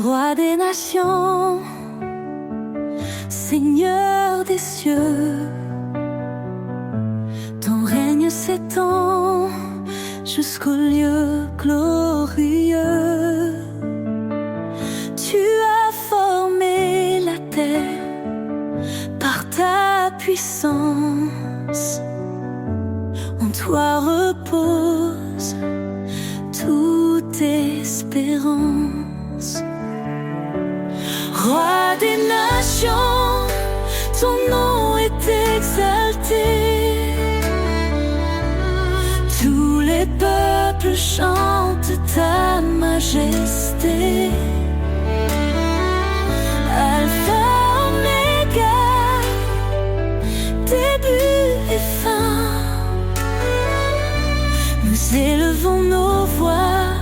Roi des nations, Seigneur des cieux, ton règne s'étend jusqu'au lieu glorieux. Tu as formé la terre par ta puissance. En toi repose toute espérance. Roi des nations, ton nom est exalté. Tous les peuples chantent ta majesté. Alpha, Oméga, début et fin. Nous élevons nos voix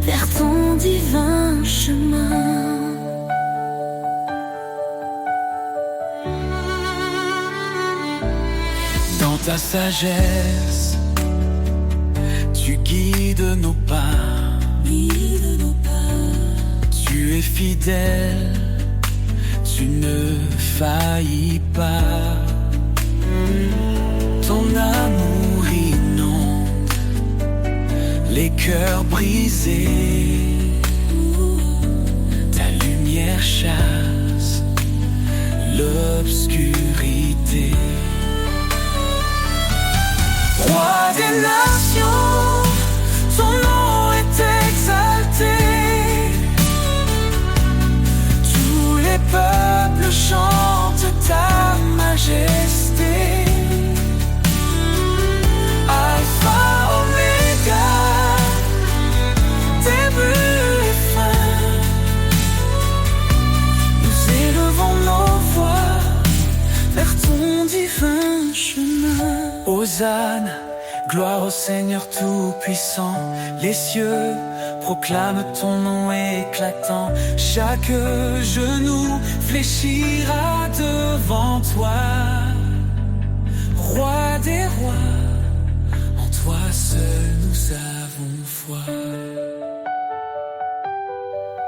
vers ton divin chemin. Dans ta sagesse, tu guides nos pas. Tu es fidèle, tu ne faillis pas. Ton amour inonde les cœurs brisés. Ta lumière chasse l'obscurité. Roi des nations, ton nom est exalté. Tous les peuples chantent ta majesté. Alpha, Oméga, début et fin. Nous élevons nos voix vers ton divin chemin. Hosanna, gloire au Seigneur Tout-Puissant. Les cieux proclament ton nom éclatant. Chaque genou fléchira devant toi. Roi des rois, en toi seul nous avons foi.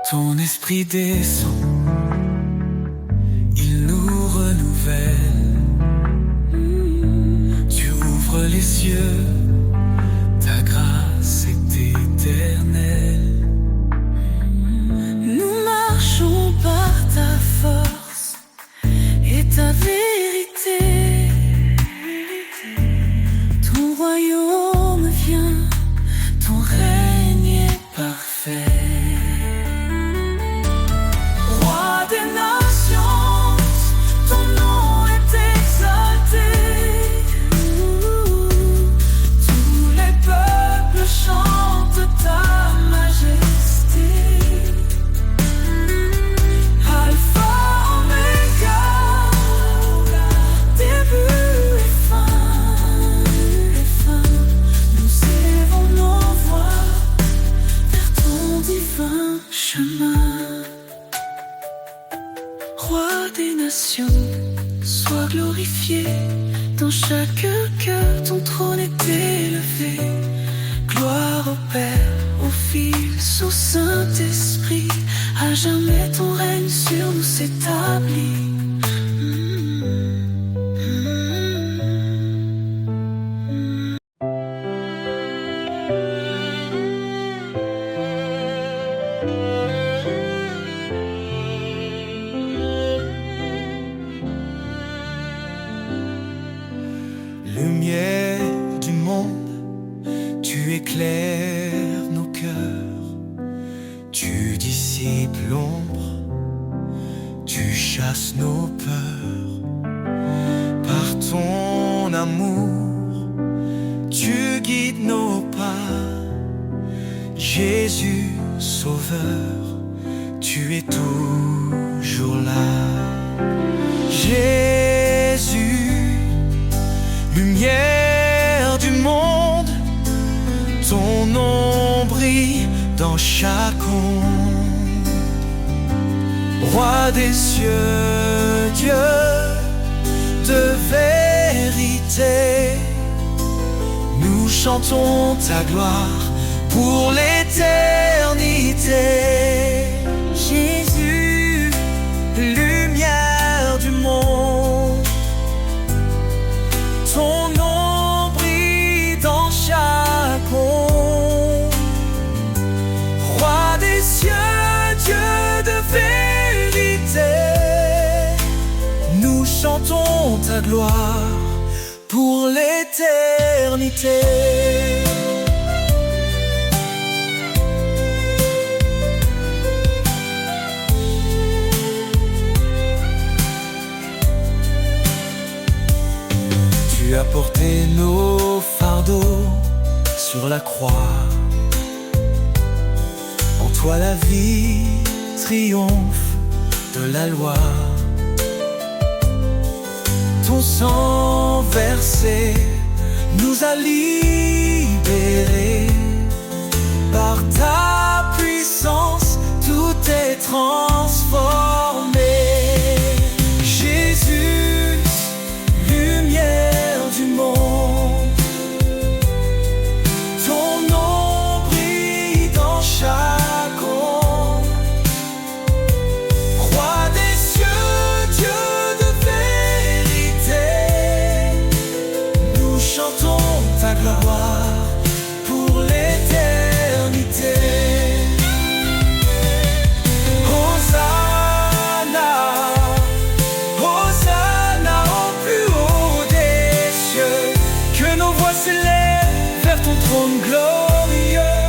Ton esprit descend, il nous renouvelle. Les cieux, ta grâce est éternelle. Nous marchons par ta force et ta vérité. Ton royaume vient, ton règne est parfait. Roi des nations, ton nom est exalté. Chante ta majesté. Alpha, Oméga, début et fin. Nous élevons nos voix vers ton divin chemin. Roi des nations, sois glorifié. Dans chaque cœur, ton trône est élevé. Gloire au Père, au Fils, au Saint-Esprit. À jamais ton règne sur nous s'établit. Lumière du monde, tu éclaires nos cœurs, tu dissipes l'ombre, tu chasses nos peurs. Par ton amour, tu guides nos pas. Jésus, Sauveur, tu es toujours là. Jésus, lumière du monde, ton nom brille dans chaque onde. Roi des cieux, Dieu de vérité, nous chantons ta gloire pour l'éternité. Jésus, lumière du monde, ton nom brille dans chaque ombre. Roi des cieux, Dieu de vérité, nous chantons ta gloire pour l'éternité. Tu as porté nos fardeaux sur la croix. En toi la vie triomphe de la loi. Ton sang versé nous a libérés. Par ta puissance, tout est transformé. Jésus, lumière du monde, ton nom brille dans chaque ombre. Roi des cieux, Dieu de vérité, nous chantons ta gloire pour l'éternité. Hosanna, Hosanna au plus haut des cieux, que nos voix s'élèvent vers ton trône glorieux.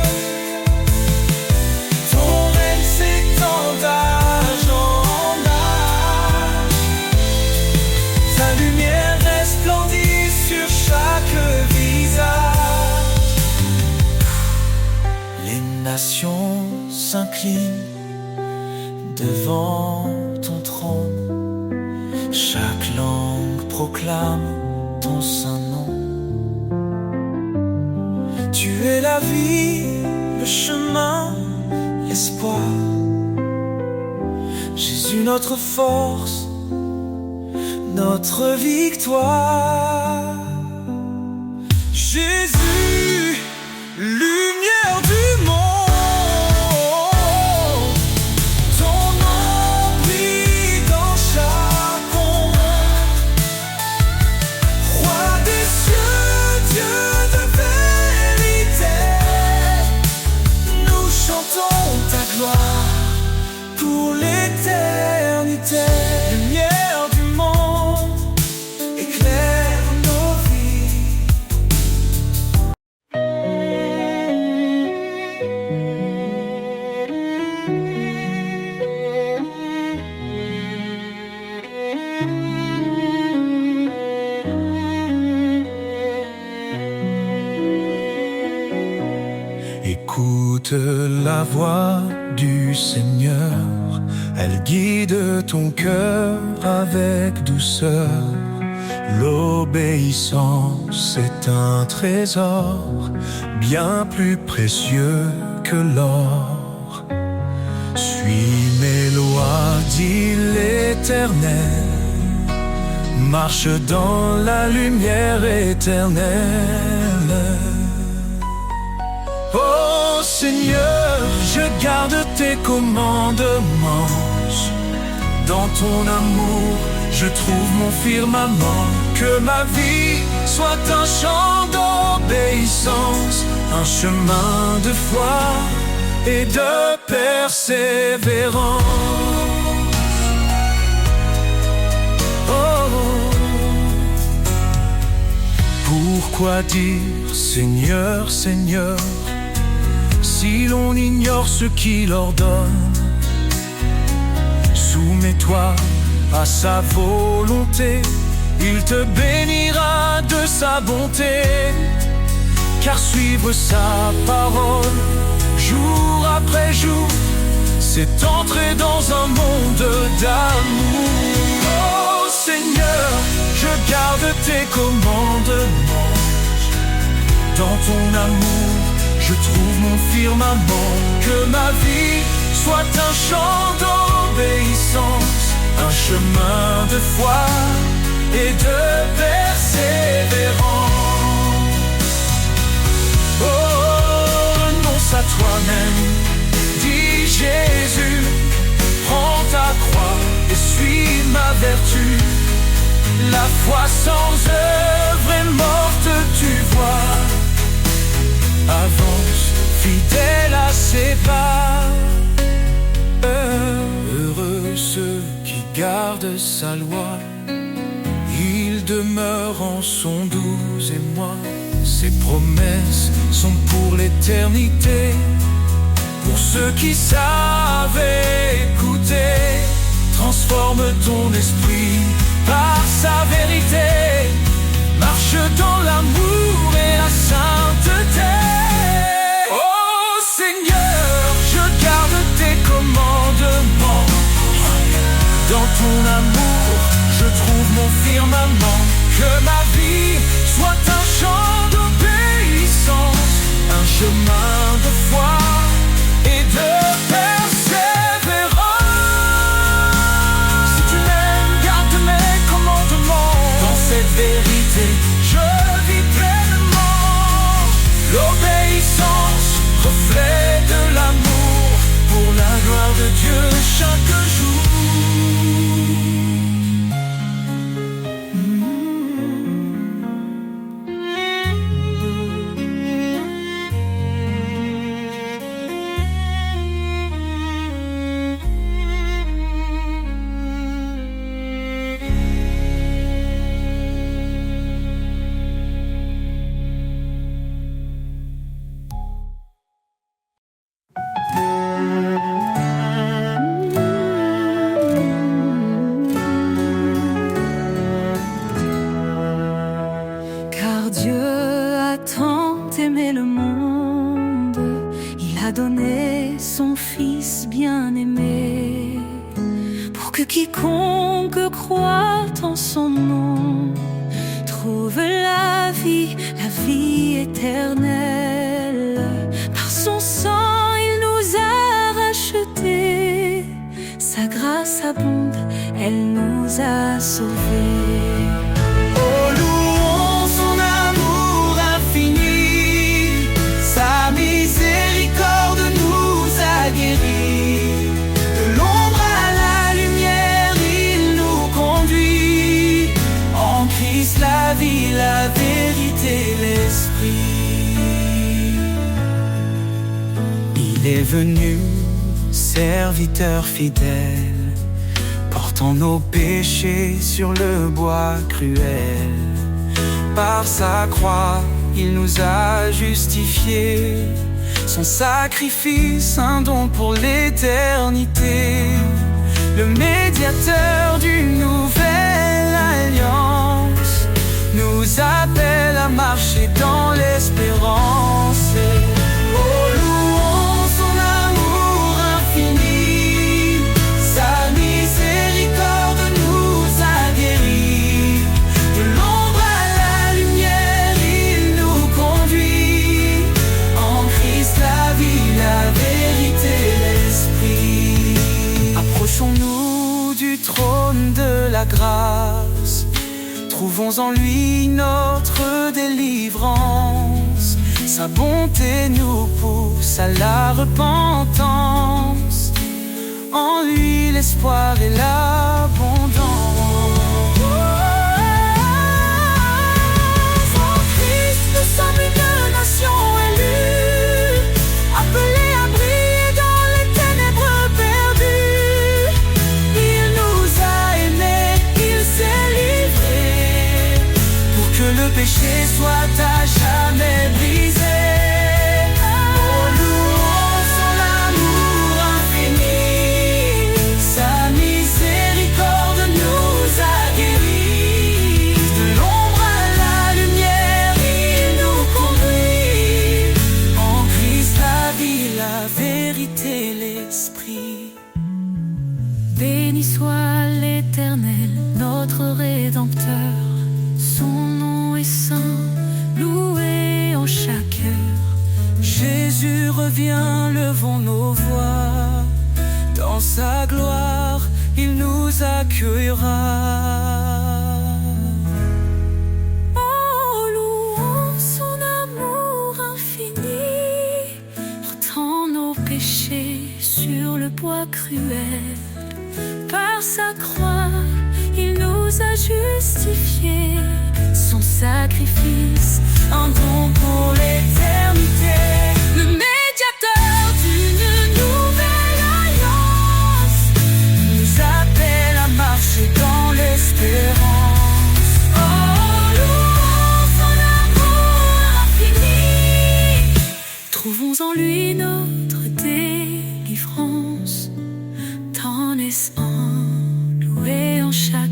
Ton règne s'étend d'âge en âge, ta lumière resplendit sur chaque visage. Les nations s'inclinent devant ton trône, chaque langue proclame ton saint nom. Tu es la vie, le chemin, l'espoir. Jésus, notre force, notre victoire. Jésus, lumière du monde, ton nom brille dans chaque ombre. Roi des cieux, Dieu de vérité, nous chantons ta gloire pour l'éternité. Lumière du monde, éclaire nos vies. Écoute la voix du Seigneur, elle guide ton cœur avec douceur. L'obéissance est un trésor bien plus précieux que l'or. Suis mes lois, dit l'Éternel, marche dans la lumière éternelle. Oh Seigneur, je garde tes commandements. Dans ton amour, je trouve mon firmament. Que ma vie soit un chant d'obéissance, un chemin de foi et de persévérance. Oh, pourquoi dire Seigneur, Seigneur, si l'on ignore ce qu'il ordonne? Soumets-toi à sa volonté, il te bénira de sa bonté. Car suivre sa parole, jour après jour, c'est entrer dans un monde d'amour. Oh Seigneur, je garde tes commandements. Dans ton amour, je trouve mon firmament. Que ma vie soit un chant d'obéissance, un chemin de foi et de persévérance. Oh, renonce à toi-même, dit Jésus, vertu. La foi sans œuvre est morte, tu vois. Avance, fidèle à ses pas. Heureux ceux qui gardent sa loi. Il demeure en son doux émoi. Ses promesses sont pour l'éternité. Pour ceux qui savent écouter, transforme ton esprit par sa vérité. Marche dans l'amour et la sainteté. Oh Seigneur, je garde tes commandements. Dans ton amour, je trouve mon firmament. Que ma vie soit un chant d'obéissance, un chemin de foi et de persévérance. Si tu m'aimes, garde mes commandements. Dans cette vérité, je vis pleinement. L'obéissance, reflet de l'amour, pour la gloire de Dieu chaque jour. Aimé le monde, il a donné son Fils bien-aimé, pour que quiconque croit en son nom trouve la vie éternelle. Par son sang, il nous a rachetés, sa grâce abonde, elle nous a sauvés. La vie, la vérité, l'esprit. Il est venu, serviteur fidèle, portant nos péchés sur le bois cruel. Par sa croix, il nous a justifiés. Son sacrifice, un don pour l'éternité. Le médiateur d'une nouvelle alliance nous appelle à marcher dans l'espérance. Oh, louons son amour infini, sa miséricorde nous a guéris. De l'ombre à la lumière, il nous conduit. En Christ la vie, la vérité, l'esprit. Approchons-nous du trône de la grâce. Trouvons en lui notre délivrance. Sa bonté nous pousse à la repentance. En lui l'espoir et l'abondance. En Christ nous sommes une nation élue, appelée à briller dans les ténèbres perdues. Il nous a aimés, il s'est livré, que le péché soit à jamais brisé. Oh, louons son amour infini, sa miséricorde nous a guéris. De l'ombre à la lumière, il nous conduit. En Christ la vie, la vérité, l'esprit. Béni soit l'Éternel, notre Rédempteur. Son nom est saint, loué en chaque heure. Jésus revient, levons nos voix. Dans sa gloire, il nous accueillera. Oh, louons son amour infini, portant nos péchés sur le bois cruel. Par sa croix, nous a justifiés. Son sacrifice, un don pour l'éternité. Le médiateur d'une nouvelle alliance nous appelle à marcher dans l'espérance. Oh, louons son amour infini. Trouvons en lui notre délivrance. T'en es loué en chaque heure.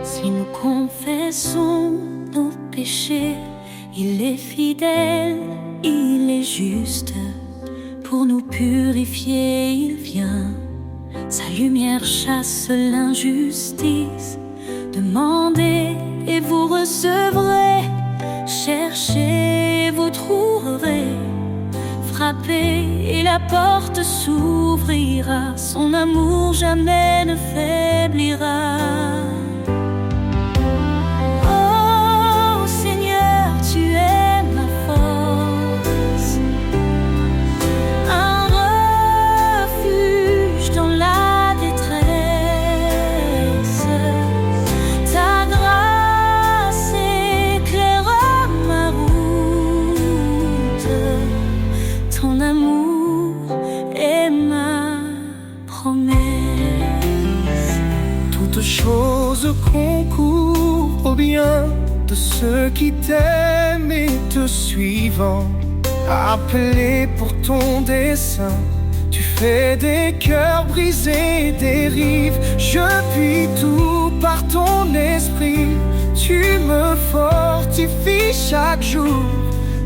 Si nous confessons nos péchés, il est fidèle, il est juste. Pour nous purifier, il vient. Sa lumière chasse l'injustice. Demandez et vous recevrez. Cherchez et vous trouverez. Frappez et la porte s'ouvrira. Son amour jamais ne faiblira. Oh Seigneur, tu es ma force, un refuge dans la détresse. Ta grâce éclaire ma route. Ton amour est ma promesse. Toutes choses concourent au bien de ceux qui t'aiment et te suivent. Appelés pour ton dessein, tu fais des cœurs brisés, des rives. Je puis tout par ton esprit. Tu me fortifies chaque jour.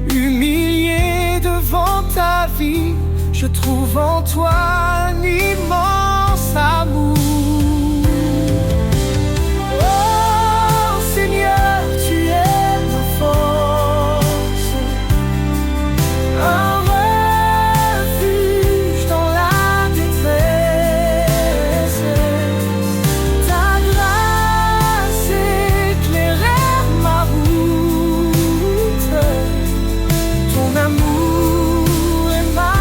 Humilié devant ta vie, je trouve en toi un immense amour. Oh Seigneur, tu es ma force, un refuge dans la détresse. Ta grâce éclaire ma route. Ton amour est ma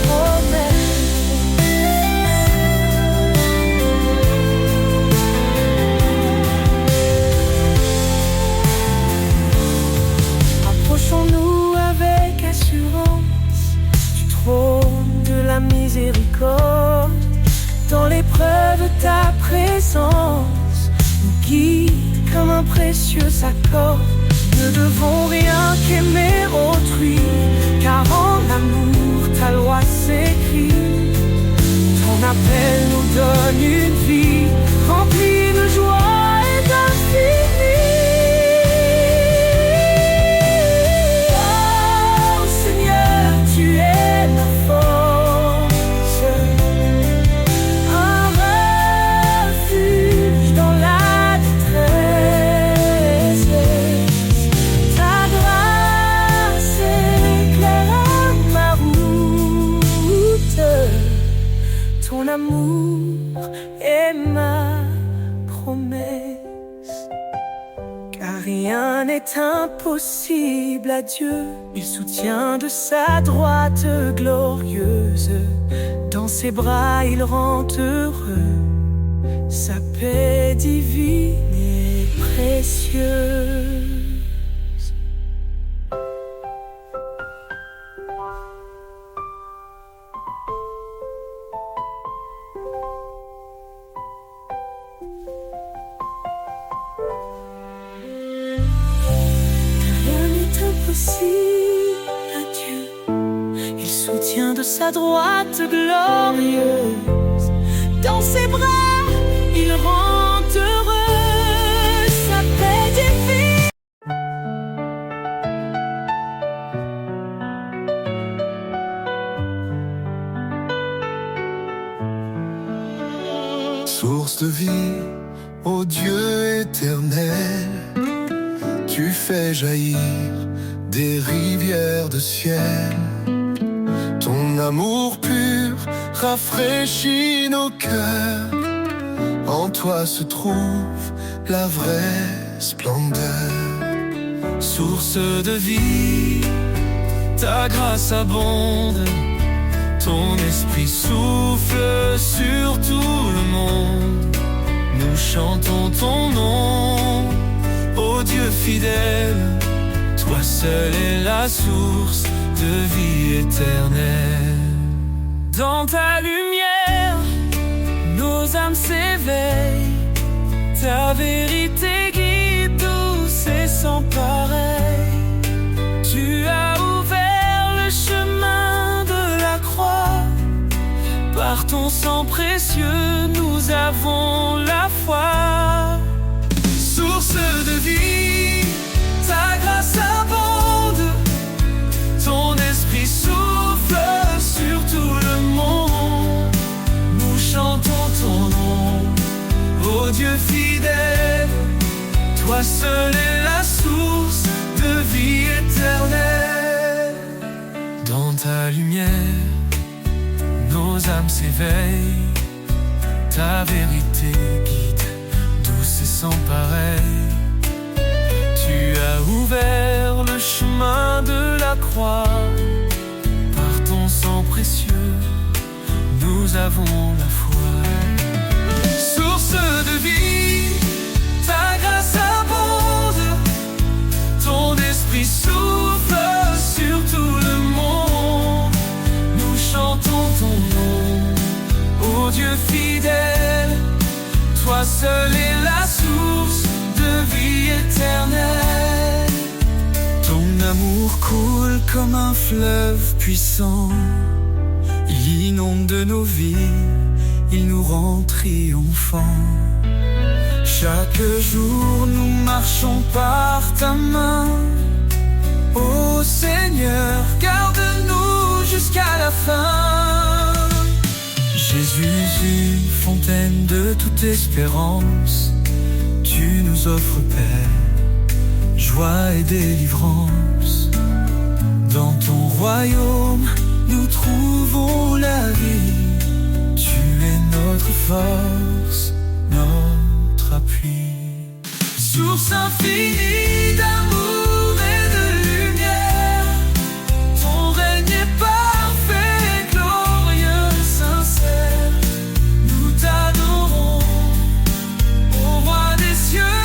promesse. Approchons-nous avec assurance du trône de la miséricorde. Dans l'épreuve, ta présence nous guide comme un précieux accord. Ne devons rien qu'aimer autrui, car en amour ta loi s'écrit. Ton appel nous donne une vie remplie de joie et d'infini. Oh Seigneur, tu es ma force, un refuge dans la détresse. Ta grâce éclaire ma route. Ton amour est ma promesse. Car rien n'est impossible à Dieu. Il soutient de sa droite glorieuse. Dans ses bras il rend heureux. Sa paix divine et précieuse. Rien n'est impossible à Dieu. Il soutient de sa droite glorieuse. Dans ses bras, il rend heureux. Sa paix divine. Source de vie, ô Dieu éternel, tu fais jaillir des rivières de ciel. Ton amour pur rafraîchit nos cœurs. En toi se trouve la vraie splendeur. Source de vie, ta grâce abonde. Ton esprit souffle sur tout le monde. Nous chantons ton nom, ô Dieu fidèle. Toi seul est la source de vie éternelle. Dans ta lumière, nos âmes s'éveillent. Ta vérité guide douce et sans pareil. Tu as ouvert le chemin de la croix. Par ton sang précieux, nous avons la foi. Source de vie, ta grâce abonde. Ton esprit souffle sur tout le monde. Nous chantons ton nom, ô Dieu fidèle. Toi seul est la source de vie éternelle. Dans ta lumière, nos âmes s'éveillent. Ta vérité guide, douce et sans pareil. Tu as ouvert le chemin de la croix. Par ton sang précieux, nous avons la foi. Source de vie, ta grâce abonde. Ton esprit souffle sur tout le monde. Nous chantons ton nom, ô Dieu fidèle. Toi seul est la source de vie éternelle. Ton amour coule comme un fleuve puissant. Il inonde de nos vies, il nous rend triomphants. Chaque jour nous marchons par ta main. Ô Seigneur, garde-nous jusqu'à la fin. Jésus, une fontaine de toute espérance, tu nous offres paix, joie et délivrance. Dans ton royaume, nous trouvons la vie. Tu es notre force, notre appui. Source infinie d'amour et de lumière, ton règne est parfait, glorieux, sincère. Nous t'adorons, ô roi des cieux,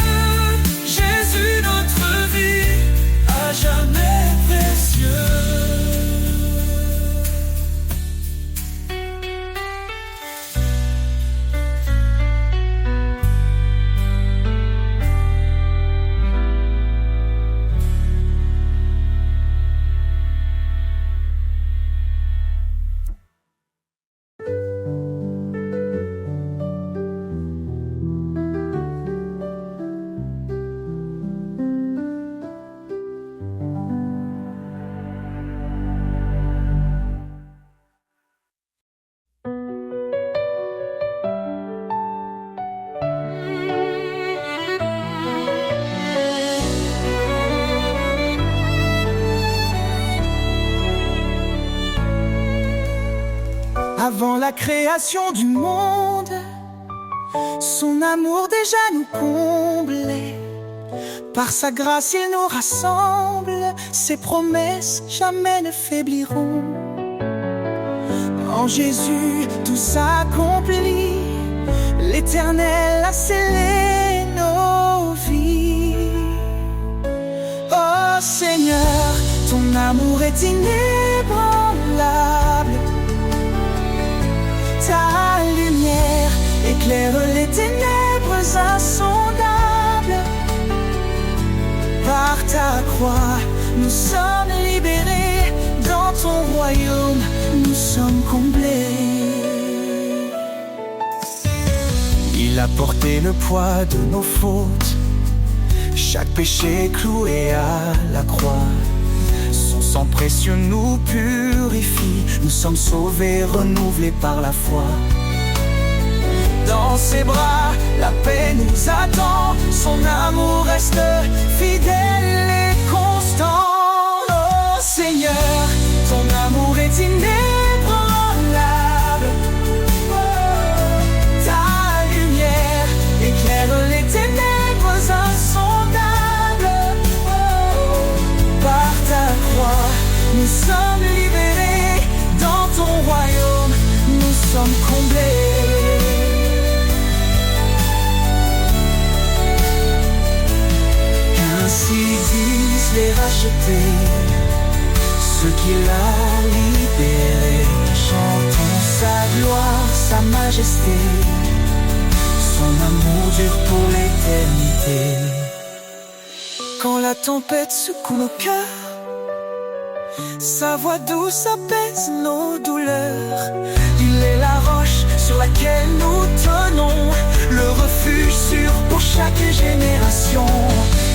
Jésus notre vie, à jamais précieux. Avant la création du monde, son amour déjà nous comblait. Par sa grâce il nous rassemble, ses promesses jamais ne faibliront. En Jésus tout s'accomplit, l'Éternel a scellé nos vies. Oh Seigneur, ton amour est inébranlable. Ta lumière éclaire les ténèbres insondables. Par ta croix, nous sommes libérés. Dans ton royaume, nous sommes comblés. Il a porté le poids de nos fautes, chaque péché cloué à la croix. Son sang précieux nous purifie. Nous sommes sauvés, renouvelés par la foi. Dans ses bras, la paix nous attend. Son amour reste fidèle et constant. Oh Seigneur, ton amour est inébranlable. les racheter, ceux qu'il a libérés. Chantons sa gloire, sa majesté, son amour dure pour l'éternité. Quand la tempête secoue nos cœurs, sa voix douce apaise nos douleurs. Il est la roche sur laquelle nous tenons, le refuge sûr pour chaque génération.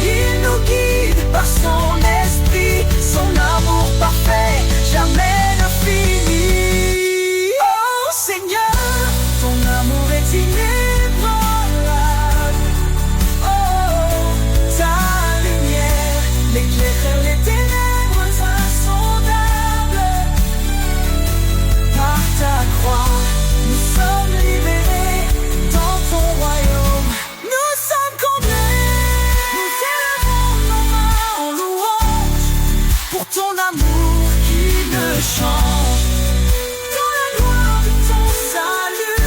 Il nous guide par son esprit, son amour parfait jamais ne finit. Oh Seigneur, ton amour est inébranlable. Oh, ta lumière l'éclaire les ténèbres insondables. Par ta croix, nous sommes libérés dans ton royaume. Nous sommes comblés, nous élevons nos mains en louange pour ton amour qui ne change. Dans la gloire de ton salut,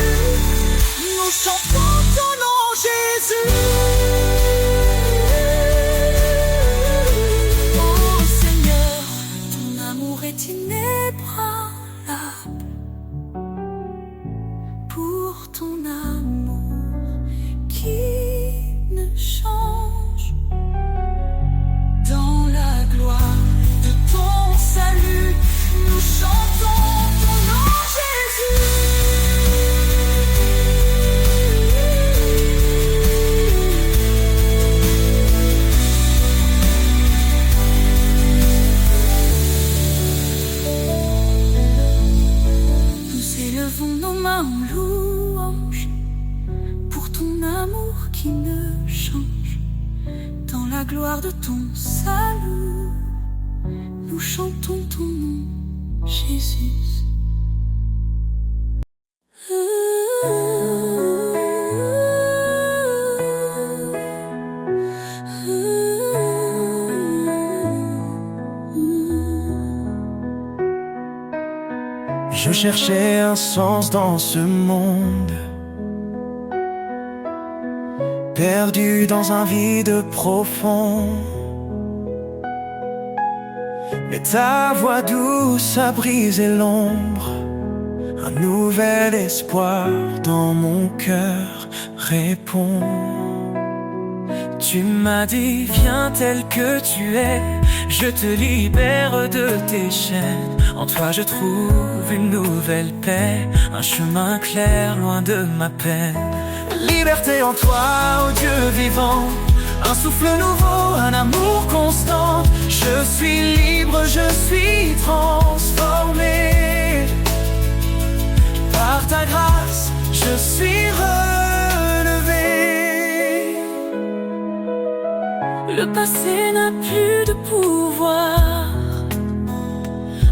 nous chantons ton nom, Jésus. Oh Seigneur, ton amour est inébranlable. Pour ton amour qui ne change. Dans la gloire de ton salut, nous chantons ton nom, Jésus. Nous élevons nos mains en louange pour ton amour qui ne change. Dans la gloire de ton salut, nous chantons ton nom, Jésus. Je cherchais un sens dans ce monde, perdu dans un vide profond. Mais ta voix douce a brisé l'ombre, un nouvel espoir dans mon cœur répond. Tu m'as dit, viens tel que tu es, je te libère de tes chaînes. En toi je trouve une nouvelle paix, un chemin clair loin de ma peine. Liberté en toi, ô Dieu vivant, un souffle nouveau, un amour constant. Je suis libre, je suis transformé. Par ta grâce, je suis relevé. Le passé n'a plus de pouvoir.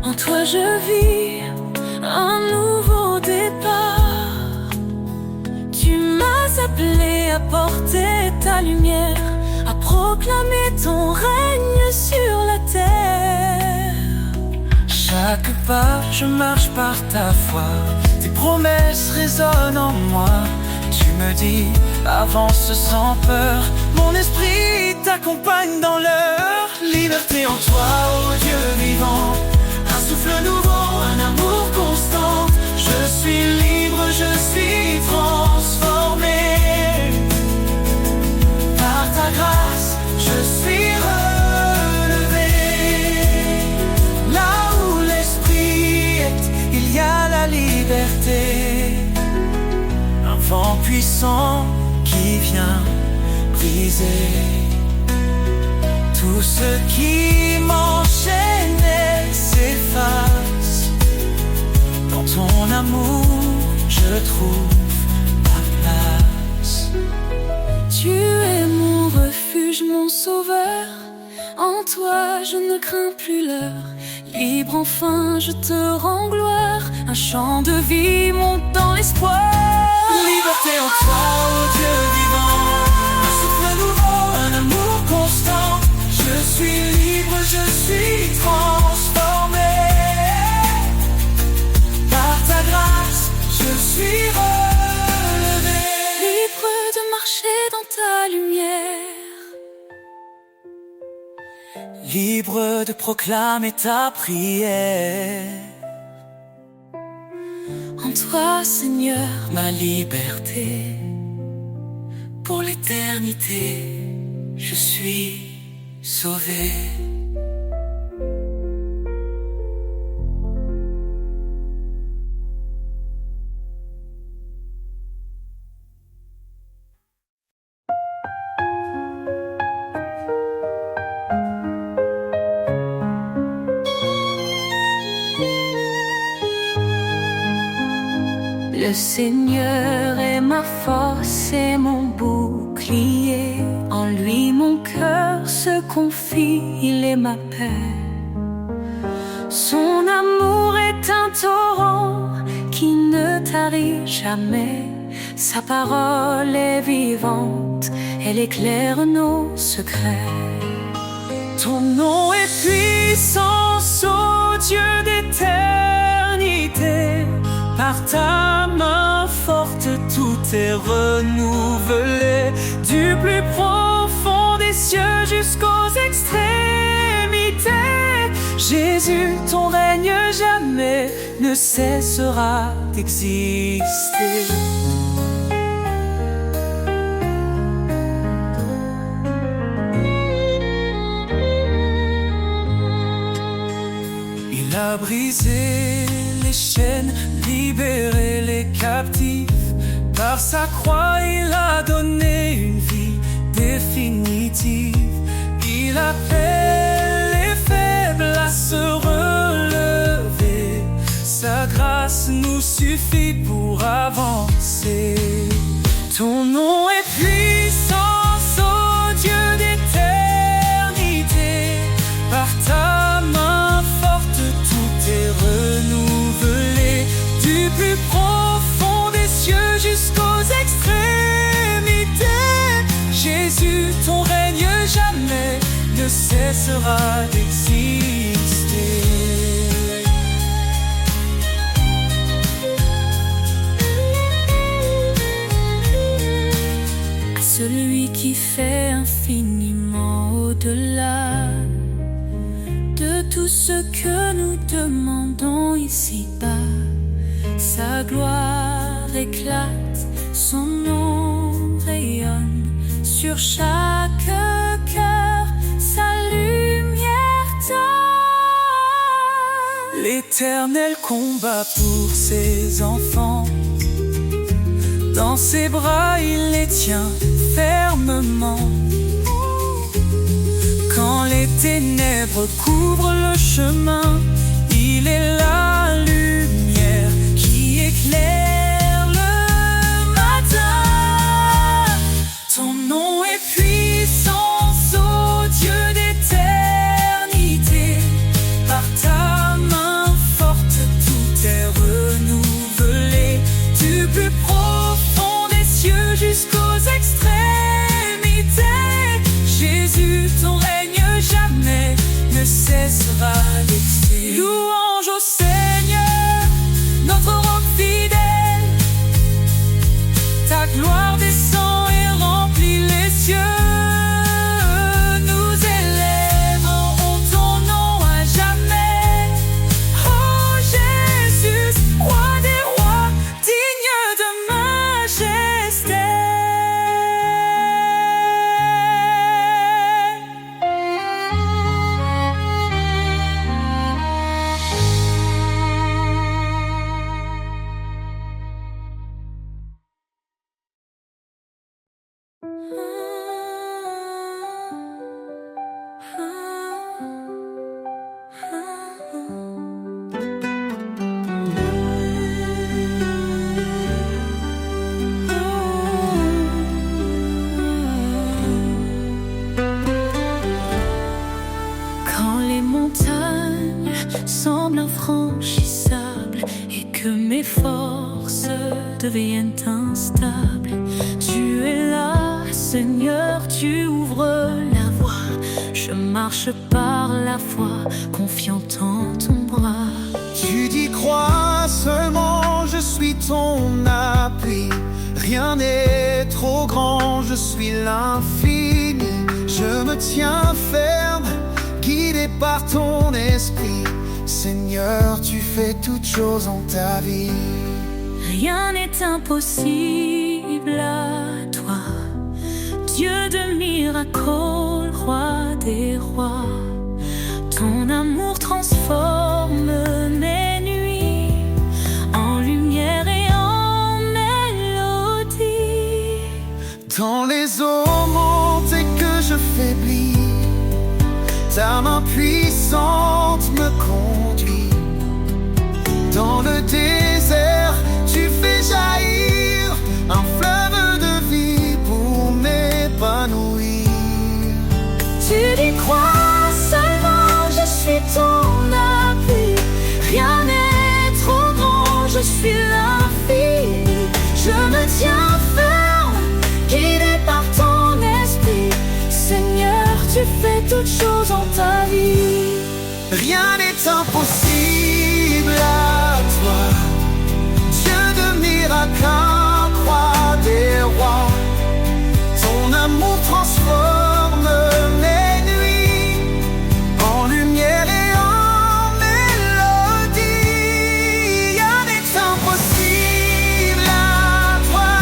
En toi je vis un nouveau départ. Tu m'as appelé à porter ta lumière, à proclamer ton règne sur la terre. Chaque pas, je marche par ta foi, tes promesses résonnent en moi. Tu me dis, avance sans peur, mon esprit t'accompagne dans l'heure. Liberté en toi, ô Dieu vivant, un souffle nouveau, un amour constant. Je suis libre, je suis transformé. Par ta grâce, je suis relevé. Là où l'esprit est, il y a la liberté. Un vent puissant qui vient briser tout ce qui m'enchaînait s'efface. Dans ton amour, je trouve ma place. Tu es mon refuge, mon sauveur. En toi je ne crains plus l'heure. Libre enfin je te rends gloire. Un chant de vie monte dans l'espoir. Liberté en toi, ô Dieu vivant, un souffle nouveau, un amour constant. Je suis libre, je suis transformé. Par ta grâce, je suis relevé. Libre de marcher dans ta lumière. libre de proclamer ta prière. En toi, Seigneur, ma liberté, pour l'éternité, je suis sauvé. Le Seigneur est ma force et mon bouclier. En lui mon cœur se confie, il est ma paix. Son amour est un torrent qui ne tarit jamais. Sa parole est vivante, elle éclaire nos secrets. Ton nom est puissance, ô Dieu d'éternité. Par ta main forte, tout est renouvelé. Du plus profond des cieux jusqu'aux extrémités. Jésus, ton règne jamais ne cessera d'exister. Il a brisé les chaînes, libéré les captifs. Par sa croix, il a donné une vie définitive. Il appelle les faibles à se relever. Sa grâce nous suffit pour avancer. Ton nom est puissance, ô Dieu d'éternité. Par ta main forte, tout est renouvelé. Du plus profond des cieux jusqu'aux extrémités. Jésus, ton règne jamais ne cessera d'exister. À celui qui fait infiniment au-delà de tout ce que nous demandons ici-bas. Sa gloire éclate, son nom rayonne sur chaque cœur, sa lumière donne. L'Éternel combat pour ses enfants. Dans ses bras, il les tient fermement. Quand les ténèbres couvrent le chemin, il est la lumière qui éclaire le matin. Ton nom est puissance, ô Dieu d'éternité. Par ta main forte, tout est renouvelé. Du plus profond des cieux jusqu'aux extrémités. Jésus, ton règne jamais ne cessera d'exister. Louange au Seigneur, notre roc fidèle. Ta gloire descend et remplit les cieux. Nous élèverons ton nom à jamais. Oh Jésus, roi des rois, digne de majesté. Quand les montagnes semblent infranchissables et que mes forces deviennent instables, tu es là, Seigneur, tu ouvres la voie. Je marche par la foi, confiant en ton bras. Tu dis crois seulement, je suis ton appui. Rien n'est trop grand, je suis l'infini. Je me tiens ferme, par ton esprit. Seigneur, tu fais toutes choses en ta vie. Rien n'est impossible à toi, Dieu de miracles, roi des rois. Ton amour transforme mes nuits en lumière et en mélodie. Dans les eaux montées que je faiblis, ta main puissante me conduit. Dans le désert, tu fais jaillir un fleuve de vie pour m'épanouir. Tu dis crois seulement, je suis ton appui. Rien n'est trop grand, je suis l'infini. Je me tiens ferme, guidé par ton esprit. Seigneur, tu fais toutes choses en ta vie. Rien n'est impossible à toi, Dieu de miracles, roi des rois. Ton amour transforme mes nuits en lumière et en mélodie. Rien n'est impossible à toi,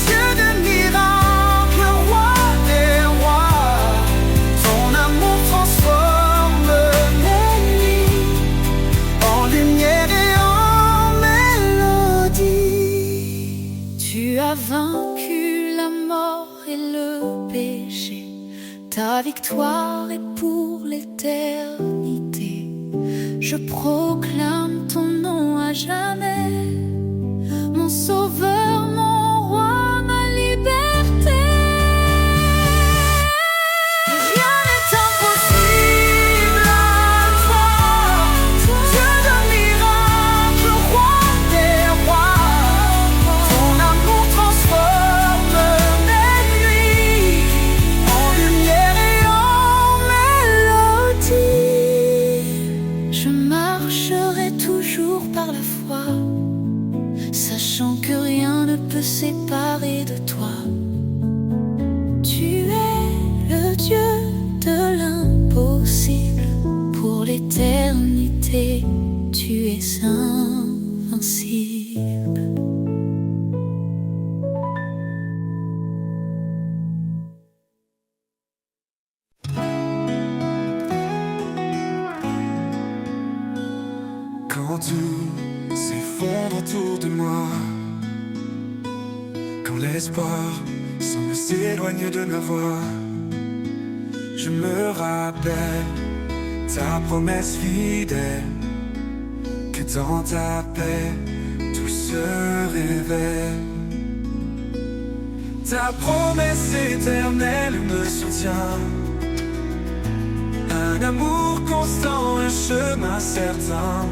Dieu de miracles, roi des rois. Ton amour transforme mes nuits en lumière et en mélodie. Tu as vaincu la mort et le péché. Ta victoire est pour l'éternité. Je proclame ton nom à jamais, mon sauveur, mon roi, ma liberté. Rien n'est impossible à toi, Dieu de miracles, roi des rois. Ton amour transforme mes nuits en lumière et en mélodie. Je marcherai toujours par la foi, sachant que rien ne peut séparer de toi. Tu es le Dieu de l'impossible. Pour l'éternité, tu es invincible. Quand tout s'effondre autour de moi, quand l'espoir semble s'éloigner de ma voix, je me rappelle ta promesse fidèle, que dans ta paix tout se révèle. Ta promesse éternelle me soutient, un amour constant, un chemin certain.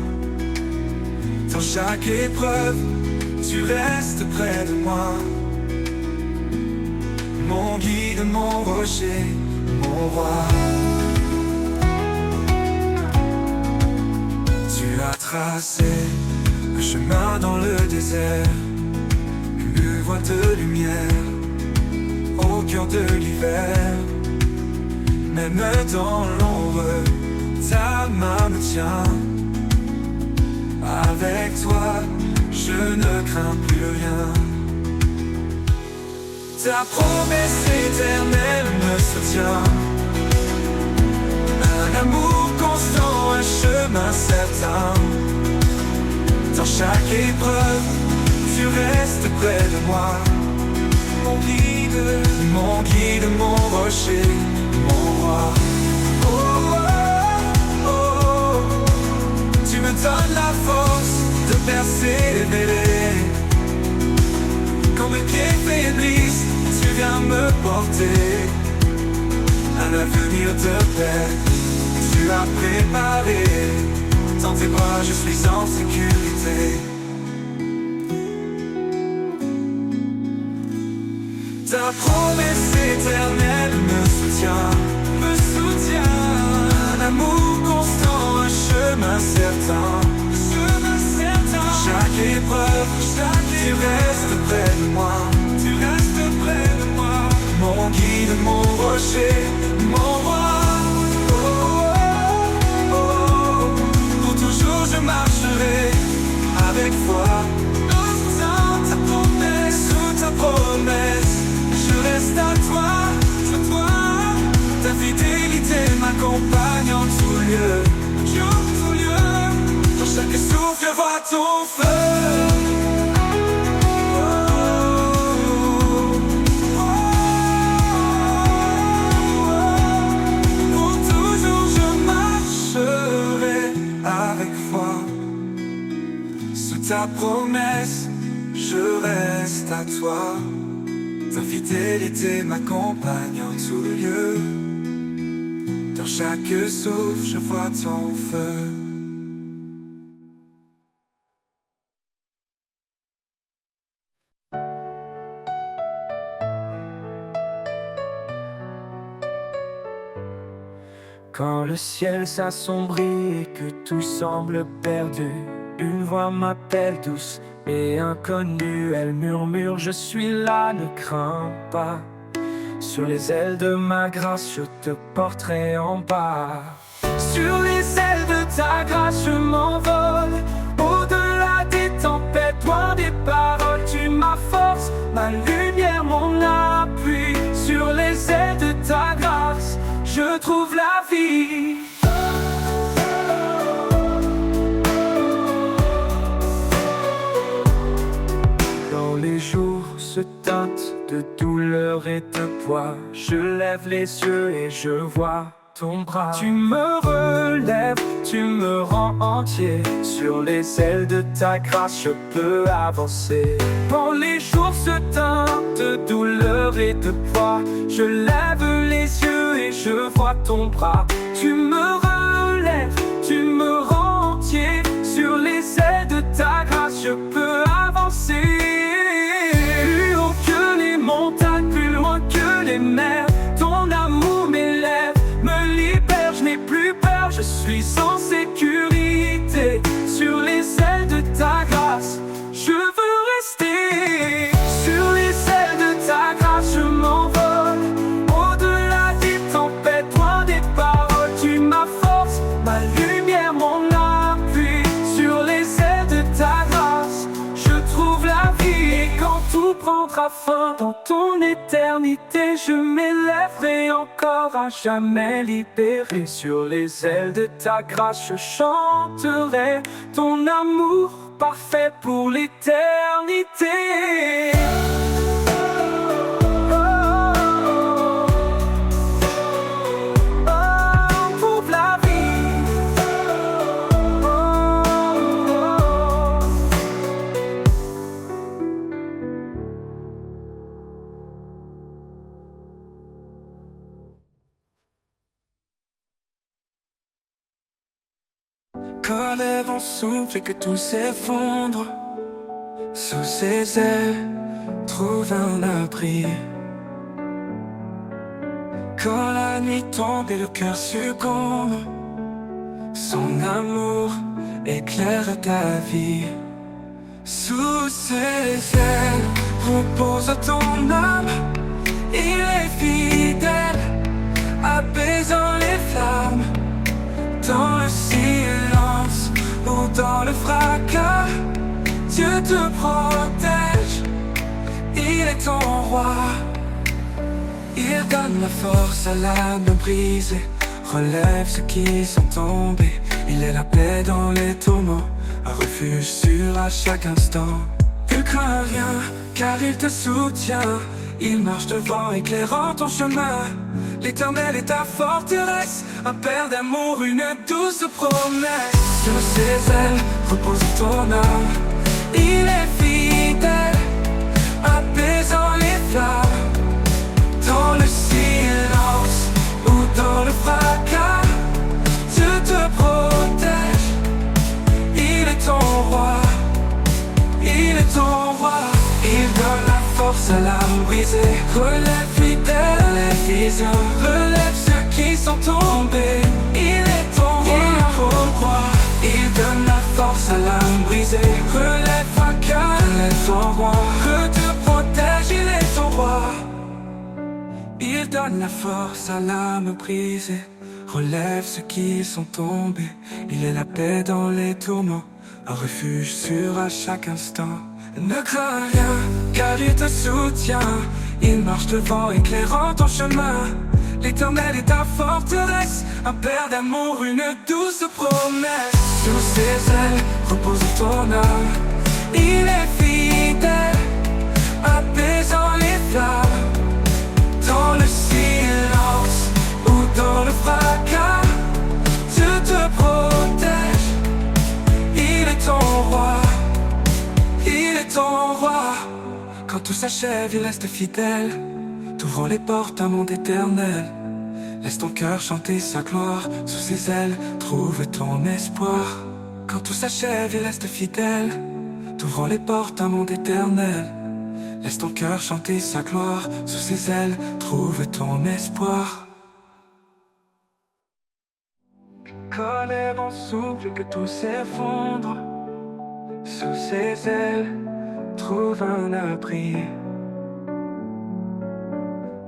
Dans chaque épreuve, tu restes près de moi, mon guide, mon rocher, mon roi. Tu as tracé un chemin dans le désert, une voie de lumière au cœur de l'hiver. Même dans l'ombre, ta main me tient. Avec toi, je ne crains plus rien. Ta promesse éternelle me soutient, un amour constant, un chemin certain. Dans chaque épreuve, tu restes près de moi, mon guide, mon rocher, mon roi. Oh, oh, oh. Tu me donnes la force de persévérer. Quand mes pieds faiblissent, tu viens me porter un avenir de paix. Tu as préparé, dans tes bras je suis en sécurité. Ta promesse éternelle me soutient, un amour constant, un chemin certain. Chaque épreuve, tu restes près de moi, mon guide, mon rocher, mon roi. Oh, oh, m'accompagne en tout lieu. Dans chaque souffle, je vois ton feu. Pour toujours, je marcherai avec foi. Sous ta promesse, je reste à toi. Ta fidélité m'accompagne en tout lieu. Dans chaque souffle, je vois ton feu. Quand le ciel s'assombrit et que tout semble perdu, une voix m'appelle douce et inconnue. Elle murmure, je suis là, ne crains pas. Sur les ailes de ma grâce, je te porterai en bas. Sur les ailes de ta grâce, je m'envole. Au-delà des tempêtes, loin des paroles, tu ma force, ma lumière, mon appui. Sur les ailes de ta grâce, je trouve la vie. Quand les jours se teintent de douleur et de poids, je lève les yeux et je vois ton bras. Tu me relèves, tu me rends entier. Sur les ailes de ta grâce, je peux avancer. Quand les jours se teintent de douleur et de poids, je lève les yeux et je vois ton bras. Tu me relèves, tu me rends entier. Sur les ailes de ta grâce, je peux avancer. Plus haut que les montagnes, plus loin que les mers, ton amour m'élève, me libère, je n'ai plus peur, je suis en sécurité. Sur les ailes de ta grâce, je veux rester. Sur les ailes de ta grâce, je m'envole. Au-delà des tempêtes, loin des paroles, tu ma force, ma lumière, mon appui. Sur les ailes de ta grâce, je trouve la vie. Et quand tout prendra fin dans ton éternité, je m'élèverai encore à jamais libéré. Sur les ailes de ta grâce, je chanterai ton amour parfait pour l'éternité. Pour la vie. Quand les vents soufflent et que tout s'effondre, sous ses ailes, trouve un abri. Quand la nuit tombe et le cœur succombe, son amour éclaire ta vie. Sous ses ailes, repose ton âme. Il est fidèle, apaisant les flammes. Dans le silence ou dans le fracas, Dieu te protège, il est ton roi. Il donne la force à l'âme brisée, relève ceux qui sont tombés. Il est la paix dans les tourments, un refuge sûr à chaque instant. Ne crains rien, car il te soutient. Il marche devant, éclairant ton chemin. L'Éternel est ta forteresse, un père d'amour, une douce promesse. Sur ses ailes repose ton âme. Il est fidèle, apaisant les flammes. Dans le silence ou dans le fracas, Dieu te protège. Il est ton roi, il est ton roi. Il donne la force à l'âme brisée, relève fidèle les visions, relève ceux qui sont tombés. Il est ton roi, il donne la force à l'âme brisée, relève fracas, relève ton roi, te protège, il est ton roi. Il donne la force à l'âme brisée, relève ceux qui sont tombés. Il est la paix dans les tourments, un refuge sûr à chaque instant. Ne crains rien, car il te soutient. Il marche devant, éclairant ton chemin. L'Éternel est ta forteresse, un père d'amour, une douce promesse. Sous ses ailes repose ton âme, il est fidèle, apaisant les flammes. Dans le silence ou dans le fracas, Dieu te protège. Il est ton roi, il est ton roi. Quand tout s'achève, il reste fidèle, t'ouvrant les portes d'un monde éternel. Laisse ton cœur chanter sa gloire, sous ses ailes, trouve ton espoir. Quand tout s'achève, il reste fidèle, t'ouvrant les portes d'un monde éternel. Laisse ton cœur chanter sa gloire, sous ses ailes, trouve ton espoir. Quand les vents soufflent, que tout s'effondre, sous ses ailes, trouve un abri.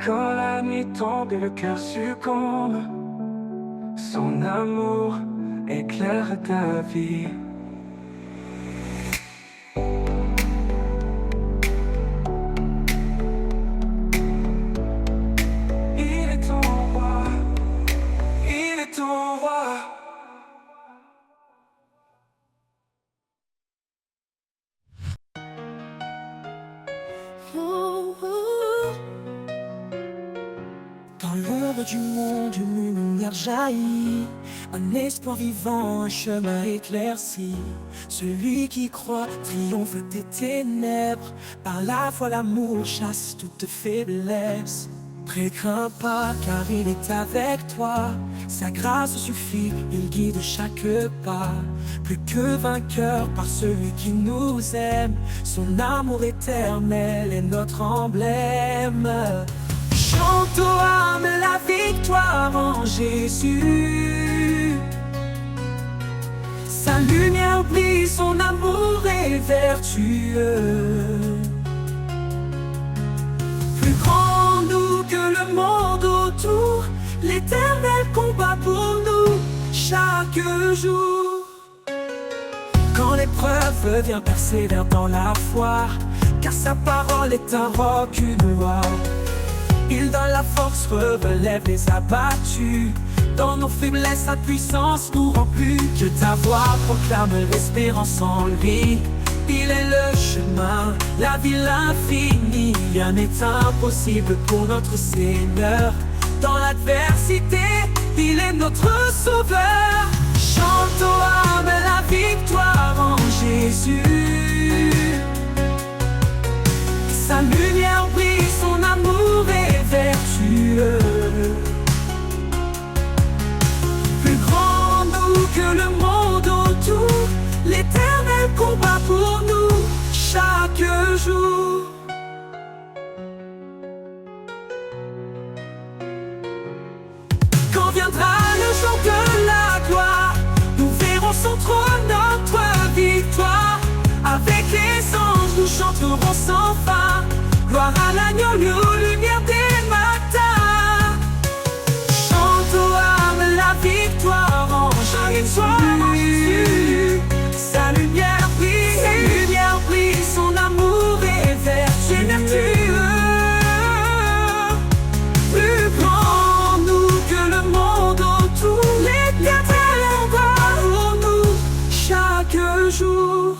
Quand la nuit tombe et le cœur succombe, son amour éclaire ta vie. Il est ton roi, il est ton roi. Dans l'ombre du monde, une lumière jaillit, un espoir vivant, un chemin éclairci. Celui qui croit triomphe des ténèbres, par la foi l'amour chasse toute faiblesse. Ne crains pas car il est avec toi, sa grâce suffit, il guide chaque pas. Plus que vainqueur par celui qui nous aime, son amour éternel est notre emblème. Chante aux âmes la victoire en Jésus. Sa lumière brille, son amour est vertueux. Plus grand nous que le monde autour, l'Éternel combat pour nous chaque jour. Quand l'épreuve vient, persévère dans la foi, car sa parole est un roc, une loi. Il donne la force, relève les abattus. Dans nos faiblesses, sa puissance nous rend plus. Que ta voix proclame l'espérance en lui. Il est le chemin, la vie, l'infini. Rien n'est impossible pour notre Seigneur. Dans l'adversité, il est notre sauveur. Chante aux âmes la victoire en Jésus. Sa lumière brille, son amour est vertueux. Plus grand nous que le monde autour, l'Éternel combat pour nous chaque jour. Quand viendra le jour de la gloire, nous verrons son trône, notre victoire. Avec les anges, nous chanterons sans fin. Gloire à l'agneau, lumière des matins. Chante aux âmes la victoire en Jésus. Sa lumière brille, son amour est vertueux. Plus grand nous que le monde autour, l'Éternel combat pour nous chaque jour.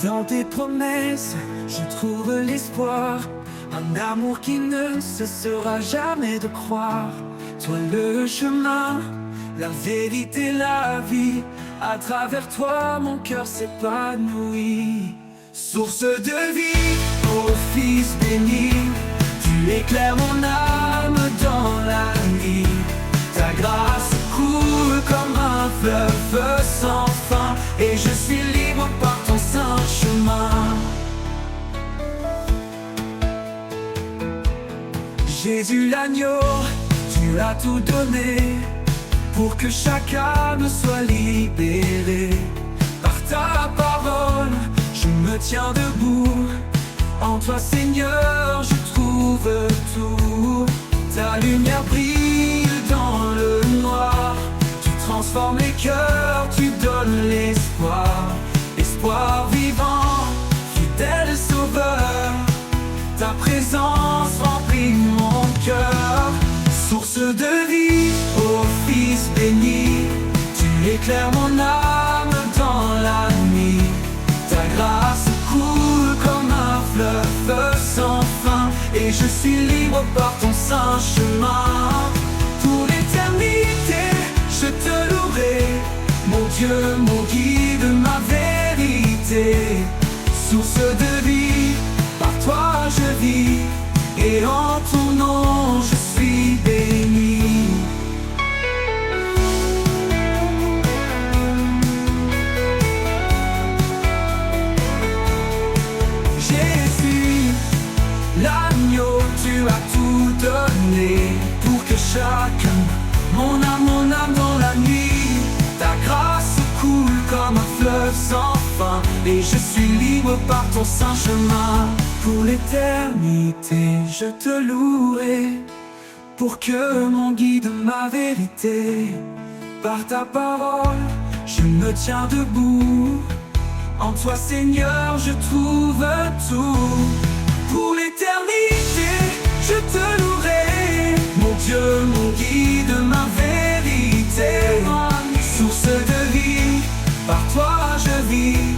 Dans tes promesses, je trouve l'espoir, un amour qui ne cessera jamais de croire. Toi le chemin, la vérité, la vie, à travers toi mon cœur s'épanouit. Source de vie, ô Fils béni, tu éclaires mon âme dans la nuit. Ta grâce coule comme un fleuve sans fin, et je suis libre par ton saint chemin. Jésus l'agneau, tu as tout donné pour que chaque âme soit libérée. Par ta parole, je me tiens debout, En toi Seigneur je trouve tout. Ta lumière brille dans le noir. Tu transformes les cœurs, tu donnes l'espoir. Espoir vivant, fidèle sauveur. Ta présence remplit mon cœur. Source de vie, ô Fils béni. Tu éclaires mon âme dans la nuit. Ta grâce coule comme un fleuve sans fin. Et je suis libre par ton saint chemin. Pour l'éternité, je te louerai. Mon Dieu, mon guide, ma vérité. Source de vie, par toi je vis. Et en ton nom je suis béni. Jésus, l'agneau, tu as tout donné pour que chacun, mon âme dans la nuit. Ta grâce coule comme un fleuve sans fin. Et je suis libre par ton saint chemin. Pour l'éternité, je te louerai. Pour que mon guide, ma vérité. Par ta parole, je me tiens debout. En toi Seigneur, je trouve tout. Pour l'éternité, je te louerai. Mon Dieu, mon guide, ma vérité. Source de vie, par toi je vis.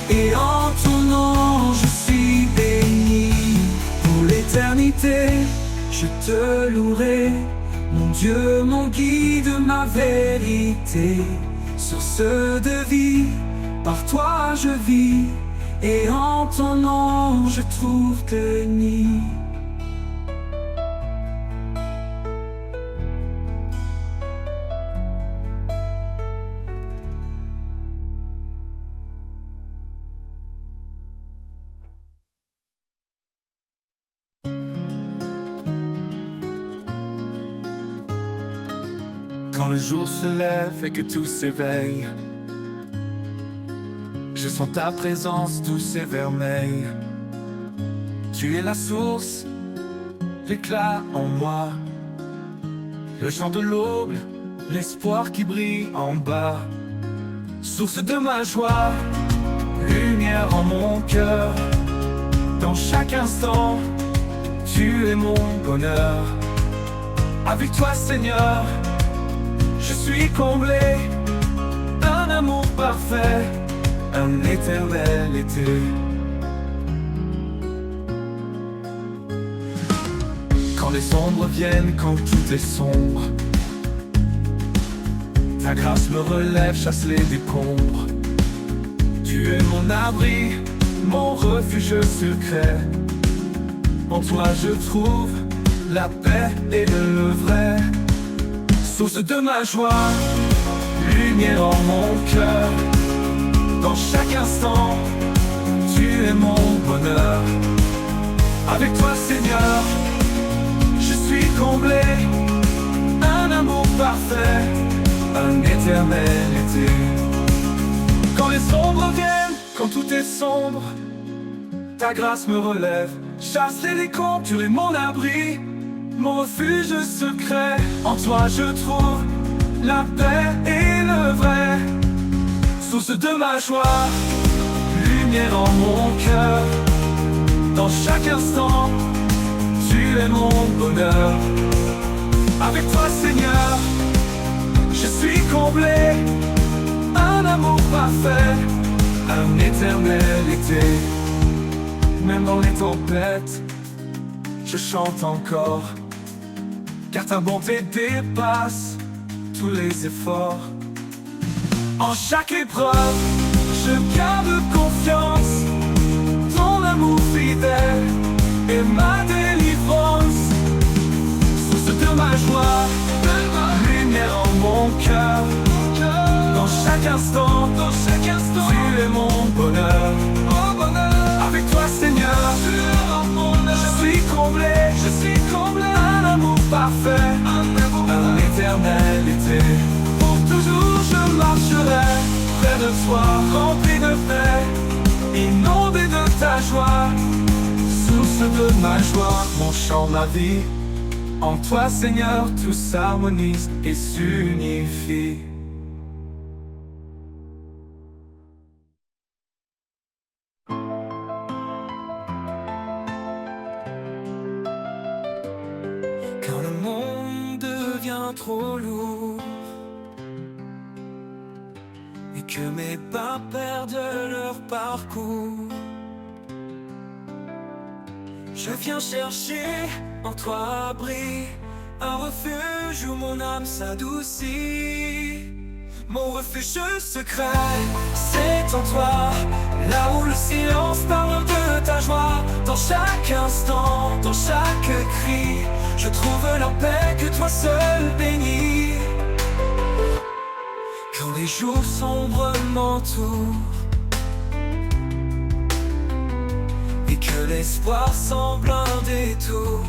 Et en ton nom je suis béni. Pour l'éternité, je te louerai. Mon Dieu, mon guide, ma vérité. Source de vie, par toi je vis. Et en ton nom je trouve béni. Quand le jour se lève et que tout s'éveille, je sens ta présence douce et vermeille. Tu es la source, l'éclat en moi, le chant de l'aube, l'espoir qui brille en bas. Source de ma joie, lumière en mon cœur. Dans chaque instant, tu es mon bonheur. Avec toi Seigneur, je suis comblé. Un amour parfait, un éternel été. Quand les ombres viennent, quand tout est sombre, ta grâce me relève, chasse les décombres. Tu es mon abri, mon refuge secret. En toi je trouve la paix et le vrai. Source de ma joie, lumière en mon cœur. Dans chaque instant, tu es mon bonheur. Avec toi Seigneur, je suis comblé. Un amour parfait, un éternel été. Quand les ombres viennent, quand tout est sombre, ta grâce me relève, chasse les décombres. Tu es mon abri, mon refuge secret. En toi je trouve la paix et le vrai. Source de ma joie, lumière en mon cœur. Dans chaque instant, tu es mon bonheur. Avec toi Seigneur, je suis comblé. Un amour parfait, un éternel été. Même dans les tempêtes, je chante encore, car ta bonté dépasse tous les efforts. En chaque épreuve, je garde confiance. Ton amour fidèle est ma délivrance. Source de ma joie, lumière en mon cœur. Dans chaque instant, tu es mon bonheur. Avec toi Seigneur, je suis comblé. Un amour parfait, un éternel été. Pour toujours je marcherai près de toi, rempli de paix, inondé de ta joie. source de ma joie, mon chant, ma vie. En toi, Seigneur, tout s'harmonise et s'unifie. Quand le monde devient trop lourd et que mes pas perdent leur parcours, je viens chercher en toi abri, un refuge où mon âme s'adoucit. Mon refuge secret, c'est en toi, là où le silence parle de ta joie. Dans chaque instant, dans chaque cri, je trouve la paix que toi seul bénis. Quand les jours sombres m'entourent et que l'espoir semble un détour,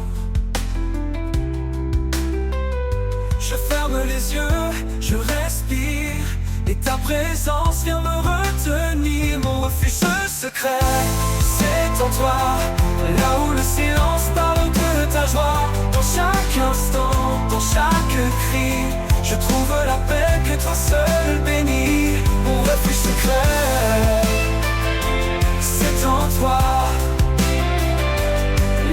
je ferme les yeux, je respire, et ta présence vient me retenir. Mon refuge secret, c'est en toi, là où le silence parle de ta joie. Dans chaque instant, dans chaque cri, je trouve la paix que toi seul bénis. Mon refuge secret, c'est en toi,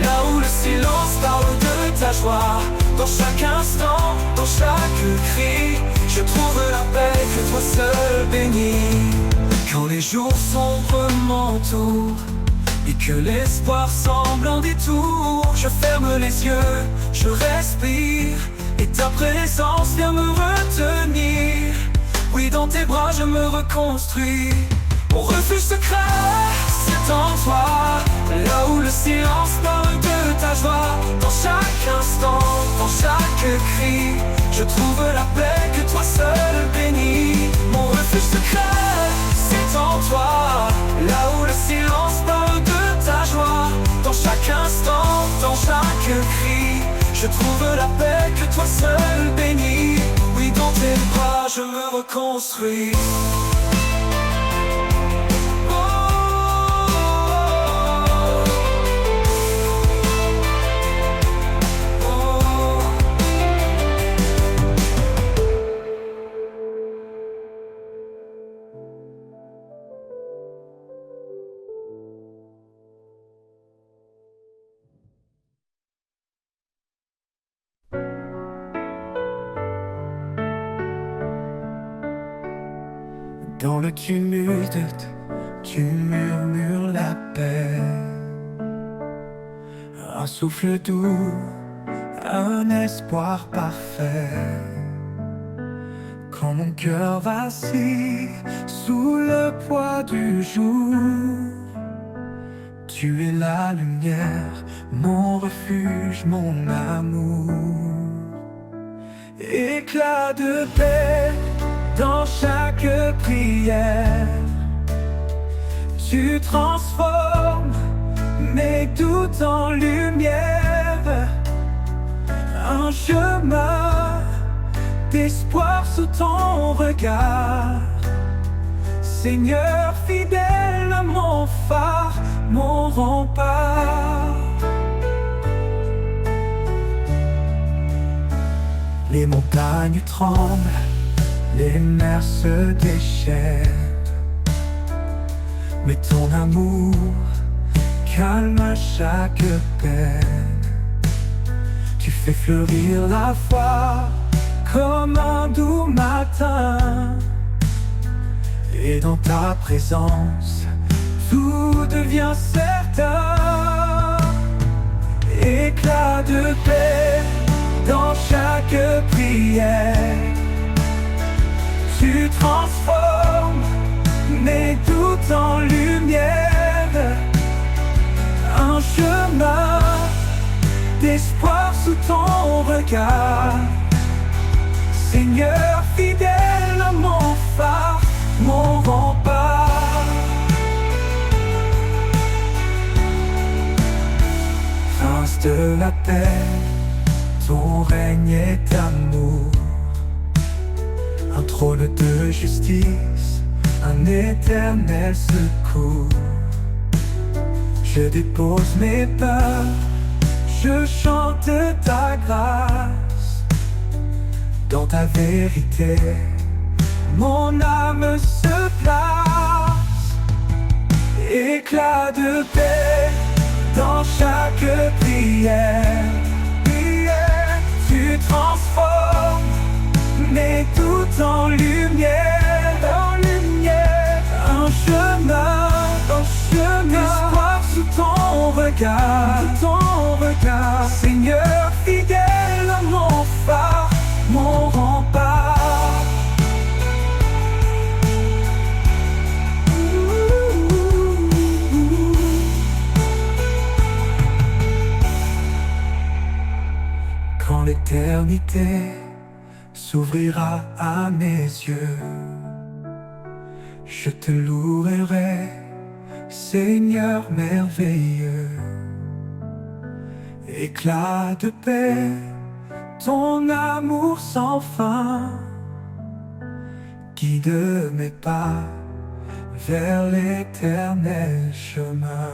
là où le silence parle de ta joie. Dans chaque instant, dans chaque cri, je trouve la paix que toi seul bénis. Quand les jours sombres m'entourent et que l'espoir semble un détour, je ferme les yeux, je respire, et ta présence vient me retenir. Oui, dans tes bras je me reconstruis. Mon refuge secret, c'est en toi, là où le silence parle de ta joie. Dans chaque instant, dans chaque cri, je trouve la paix que toi seul bénis. Mon refuge secret, c'est en toi, là où le silence parle de ta joie. Dans chaque instant, dans chaque cri, je trouve la paix que toi seul bénis. Oui, dans tes bras je me reconstruis. Dans le tumulte, tu murmures la paix. Un souffle doux, un espoir parfait. Quand mon cœur vacille sous le poids du jour, tu es la lumière, mon refuge, mon amour. Éclat de paix dans chaque prière, tu transformes mes doutes en lumière. Un chemin d'espoir sous ton regard, Seigneur fidèle, mon phare, mon rempart. Les montagnes tremblent, les mers se déchaînent, mais ton amour calme chaque peine. Tu fais fleurir la foi comme un doux matin, et dans ta présence tout devient certain. Éclat de paix dans chaque prière, tu transformes mes doutes en lumière. Un chemin d'espoir sous ton regard, Seigneur fidèle, mon phare, mon rempart. Prince de la paix, ton règne est amour. Un trône de justice, un éternel secours. Je dépose mes peurs, je chante ta grâce. Dans ta vérité, mon âme se place. Éclat de paix dans chaque prière. Tu transformes mes doutes en lumière, un chemin, d'espoir sous ton regard, Seigneur fidèle, mon phare, mon rempart. Quand l'éternité s'ouvrira à mes yeux, je te louerai, Seigneur merveilleux. Éclat de paix, ton amour sans fin, guide mes pas vers l'éternel chemin.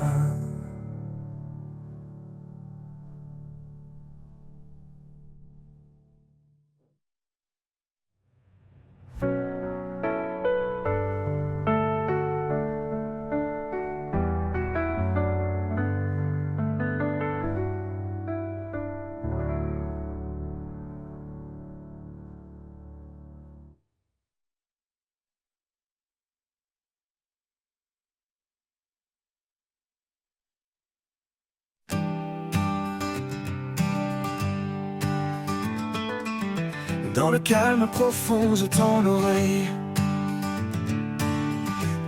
Dans le calme profond, je tends l'oreille.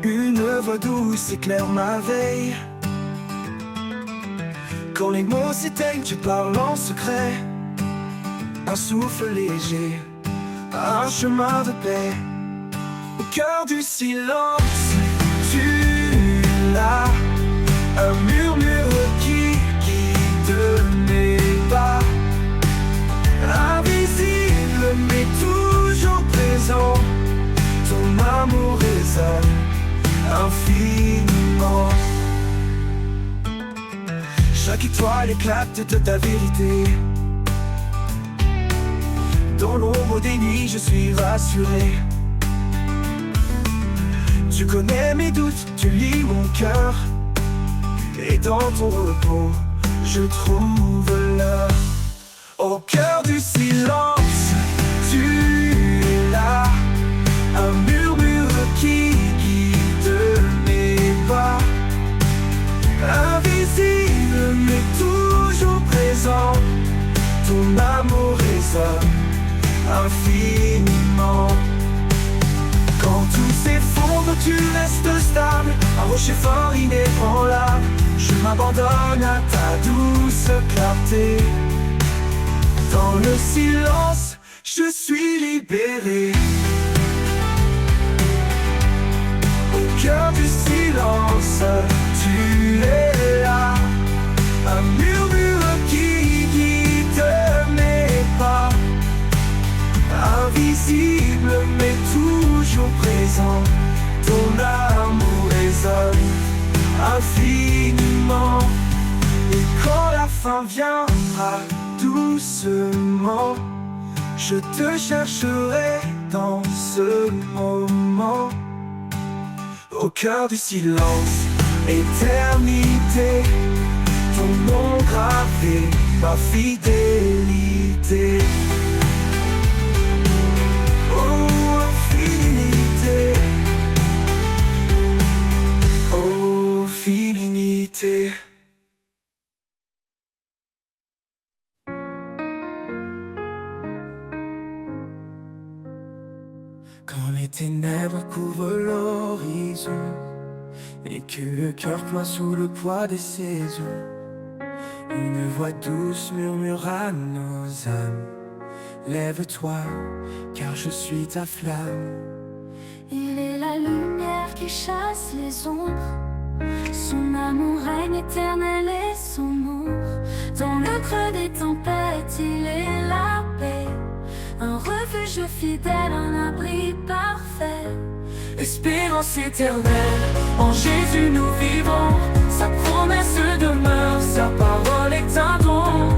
Une voix douce éclaire ma veille. Quand les mots s'éteignent, tu parles en secret. Un souffle léger, un chemin de paix. Au cœur du silence, tu es là. Un murmure qui guide mes pas. Invisible mais toujours présent, ton amour résonne infiniment. Chaque étoile éclate de ta vérité. Dans l'ombre des nuits, je suis rassuré. Tu connais mes doutes, tu lis mon cœur. Et dans ton repos, je trouve l'heure. Au cœur du silence, tu es là. Un murmure qui guide mes pas. Invisible mais toujours présent, ton amour résonne infiniment. Quand tout s'effondre, tu restes stable. Un rocher fort inébranlable. Je m'abandonne à ta douce clarté. Dans le silence, je suis libéré. Au cœur du silence, tu es là. Un murmure qui guide mes pas. Invisible mais toujours présent, ton amour résonne infiniment. Et quand la fin viendra doucement, je te chercherai dans ce moment. Au cœur du silence, éternité, ton nom gravé, ma fidélité. Oh, infinité, oh, infinité. Quand les ténèbres couvrent l'horizon et que le cœur ploie sous le poids des saisons, une voix douce murmure à nos âmes: lève-toi, car je suis ta flamme. Il est la lumière qui chasse les ombres. Son amour règne éternel et son ombre. Dans le creux des tempêtes, il est la paix. Un refuge fidèle, un abri parfait. Espérance éternelle, en Jésus nous vivons. sa promesse demeure, sa parole est un don.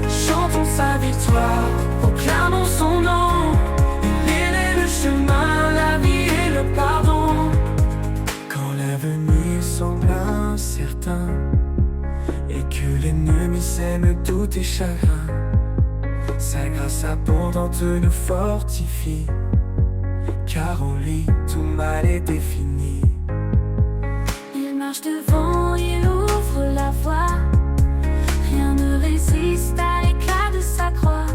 Chantons sa victoire, proclamons son nom. Il est le chemin, la vie et le pardon. Quand l'avenir semble incertain et que l'ennemi sème tous tes chagrins, sa grâce abondante nous fortifie, car en lui tout mal est défini. Il marche devant, il ouvre la voie. Rien ne résiste à l'éclat de sa croix.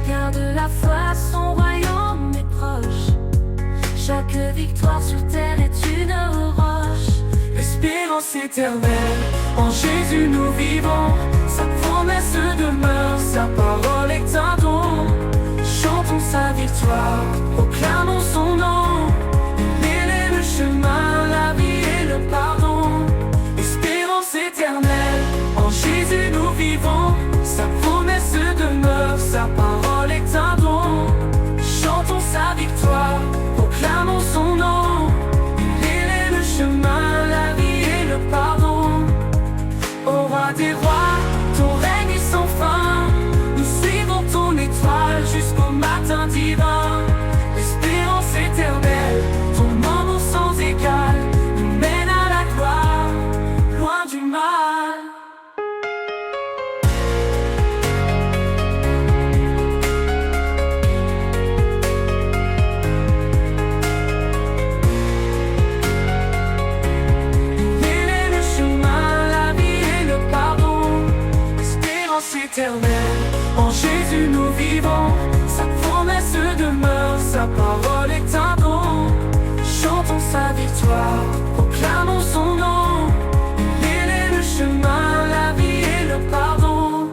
Garde la foi, son royaume est proche. Chaque victoire sur terre est une roche. Espérance éternelle, en Jésus nous vivons. Sa promesse demeure, sa parole est un don. Chantons sa victoire, proclamons son nom. Il est le chemin, la vie et le pardon. Espérance éternelle, en Jésus nous vivons. Sa promesse demeure, sa parole est un don. Chantons sa victoire, proclamons son nom. Il est le chemin, la vie et le pardon. Ô roi des rois, ton règne est sans fin. Nous suivons ton étoile jusqu'au matin divin. L'espérance éternelle, ton amour sans égal nous mène à la gloire, loin du mal. Il est le chemin, la vie et le pardon. Espérance éternelle, en Jésus nous vivons. Sa promesse demeure, sa parole est un don. Chantons sa victoire, proclamons son nom. Il est le chemin, la vie et le pardon.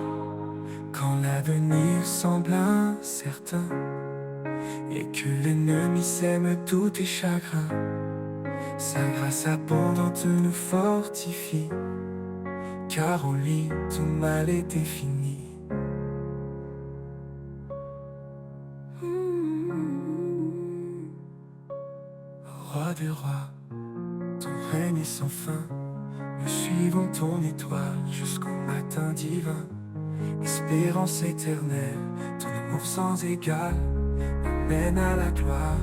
Quand l'avenir semble incertain et que l'ennemi sème tous tes chagrins, sa grâce abondante nous fortifie, car en lui tout mal est défini. Roi des rois, ton règne est sans fin. Nous suivons ton étoile jusqu'au matin divin. Espérance éternelle, ton amour sans égal nous mène à la gloire,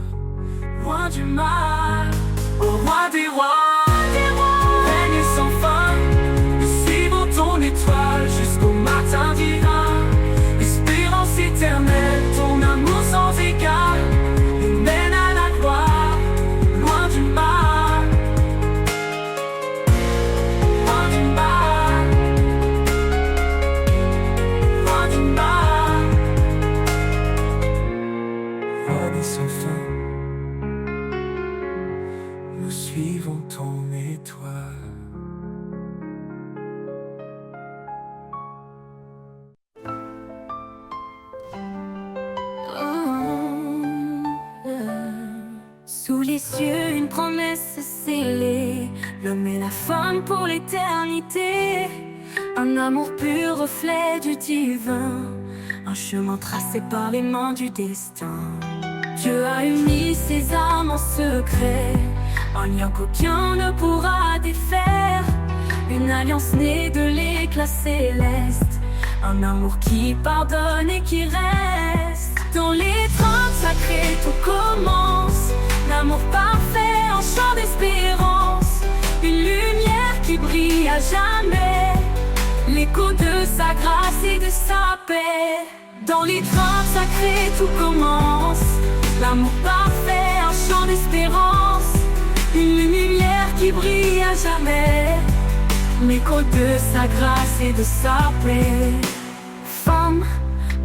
Loin du mal, ô roi des rois, ton règne est sans fin. Nous suivons ton étoile jusqu'au matin divin. Espérance éternelle, ton amour sans égal nous mène à la gloire, loin du mal, loin du mal, loin du mal. roi sans fin. Nous suivons ton étoile. Sous les cieux, une promesse scellée, l'homme et la femme pour l'éternité. Un amour pur, reflet du divin, un chemin tracé par les mains du destin. Dieu a uni ses âmes en secret, un lien qu'aucun ne pourra défaire. Une alliance née de l'éclat céleste, un amour qui pardonne et qui reste. Dans l'étreinte sacrée tout commence, l'amour parfait, un chant d'espérance, une lumière qui brille à jamais, l'écho de sa grâce et de sa paix. Dans l'étreinte sacrée tout commence, l'amour parfait, un chant d'espérance, une lumière qui brille à jamais, l'écho de sa grâce et de sa paix. Femme,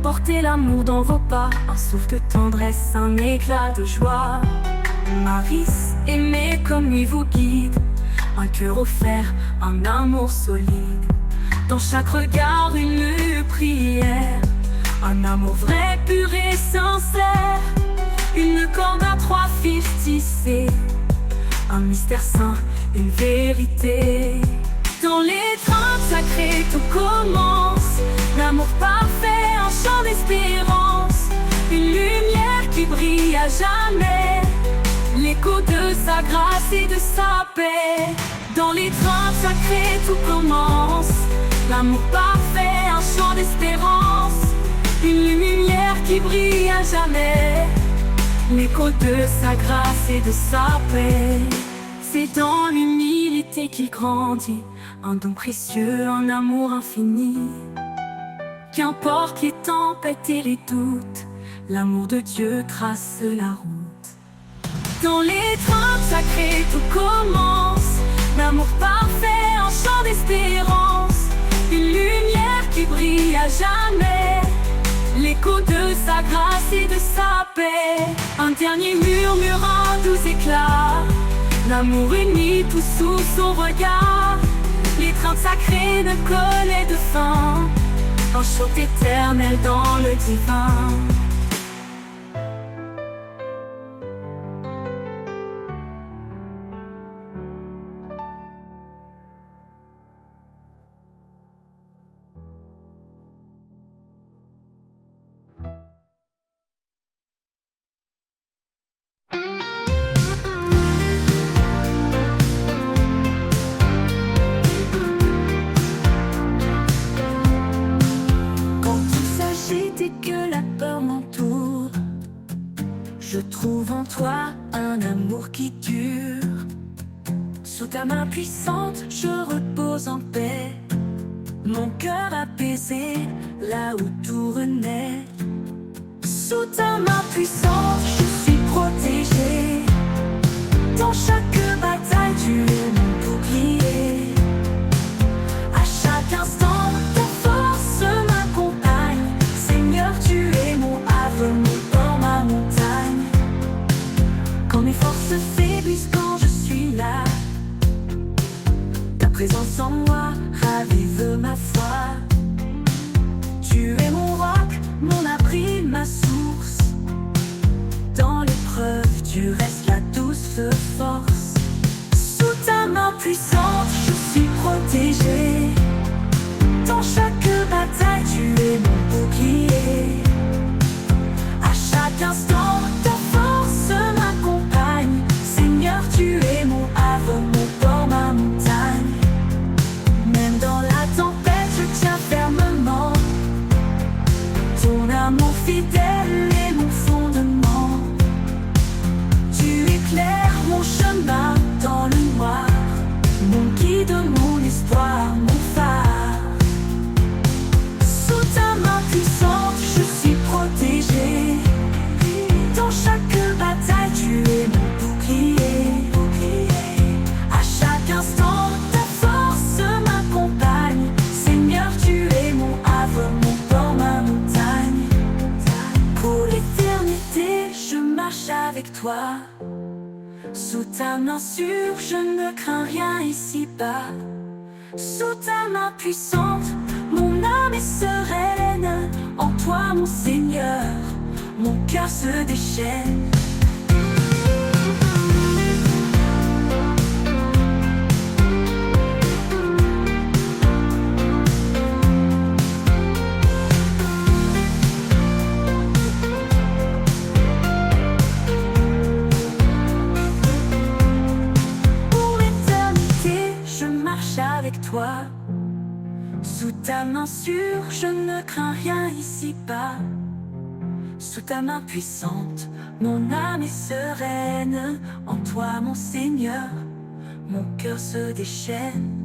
portez l'amour dans vos pas, un souffle de tendresse, un éclat de joie. Marie, aimez comme lui vous guide, un cœur offert, un amour solide. Dans chaque regard une prière, un amour vrai, pur et sincère. Une corde à trois fils tissés, un mystère saint, une vérité. Dans l'étreinte sacrée tout commence, l'amour parfait, un chant d'espérance, une lumière qui brille à jamais, l'écho de sa grâce et de sa paix. Dans les trains sacrés tout commence. L'amour parfait, un chant d'espérance. Une lumière qui brille à jamais. L'écho de sa grâce et de sa paix. C'est dans l'humilité qu'il grandit. Un don précieux, un amour infini. Qu'importe les tempêtes et les doutes, l'amour de Dieu trace la route. Dans les trains sacrés tout commence. L'amour parfait, un chant d'espérance. Une lumière qui brille à jamais. L'écho de sa grâce et de sa paix. Un dernier murmure, un doux éclat. L'amour unit tout sous son regard. L'étreinte sacrée ne connaît de fin. Un chant éternel dans le divin. Et que la peur m'entoure, je trouve en toi un amour qui dure. Sous ta main puissante, je repose en paix. Mon cœur apaisé, là où tout renaît. Sous ta main puissante, je suis protégé. Dans chaque bataille, tu es mon bouclier. À chaque instant, ta force m'accompagne. Seigneur, tu es mon havre, mon port, ma montagne. Quand mes forces faiblissent, quand je suis là, ta présence en moi ravive ma foi. Tu es mon roc, mon abri, ma source. Dans l'épreuve, tu restes la douce force. Sous ta main puissante, je suis protégé. Dans chaque bataille, tu es mon bouclier. À chaque instant, ta force m'accompagne. Seigneur, tu es mon havre, mon port, ma montagne. Même dans la tempête, je tiens fermement. Ton amour fidèle est mon fondement. Tu éclaires mon chemin dans le noir. Mon guide, mon espoir, mon phare. Sous ta main puissante, je suis protégé. Dans chaque bataille, tu es mon bouclier. À chaque instant, ta force m'accompagne. Seigneur, tu es mon havre, mon port, ma montagne. Pour l'éternité, je marche avec toi. Sous ta main sûre, je ne crains rien ici-bas. Sous ta main puissante, mon âme est sereine. En toi, mon Seigneur, mon cœur se déchaîne. Pour l'éternité, je marche avec toi. Sous ta main sûre, je ne crains rien ici-bas. Sous ta main puissante, mon âme est sereine. En toi, mon Seigneur, mon cœur se déchaîne.